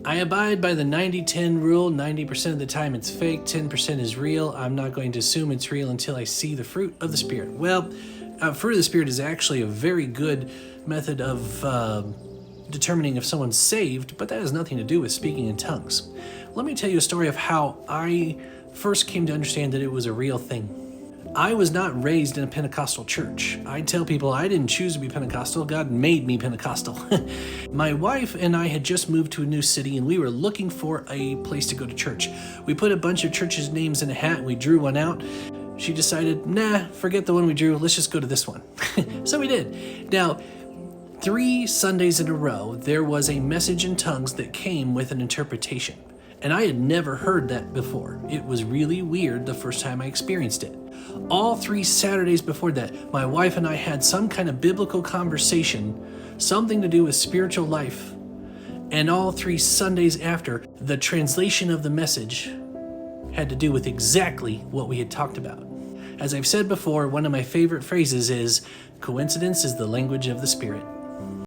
I abide by the 90-10 rule. 90% of the time it's fake, 10% is real. I'm not going to assume it's real until I see the fruit of the Spirit. Well, fruit of the Spirit is actually a very good method of determining if someone's saved, but that has nothing to do with speaking in tongues. Let me tell you a story of how I first came to understand that it was a real thing. I was not raised in a Pentecostal church. I tell people I didn't choose to be Pentecostal. God made me Pentecostal. My wife and I had just moved to a new city and we were looking for a place to go to church. We put a bunch of churches' names in a hat and we drew one out. She decided, nah, forget the one we drew. Let's just go to this one. So we did. Now, 3 Sundays in a row, there was a message in tongues that came with an interpretation. And I had never heard that before. It was really weird the first time I experienced it. All 3 Saturdays before that, my wife and I had some kind of biblical conversation, something to do with spiritual life. And all 3 Sundays after, the translation of the message had to do with exactly what we had talked about. As I've said before, one of my favorite phrases is, coincidence is the language of the Spirit.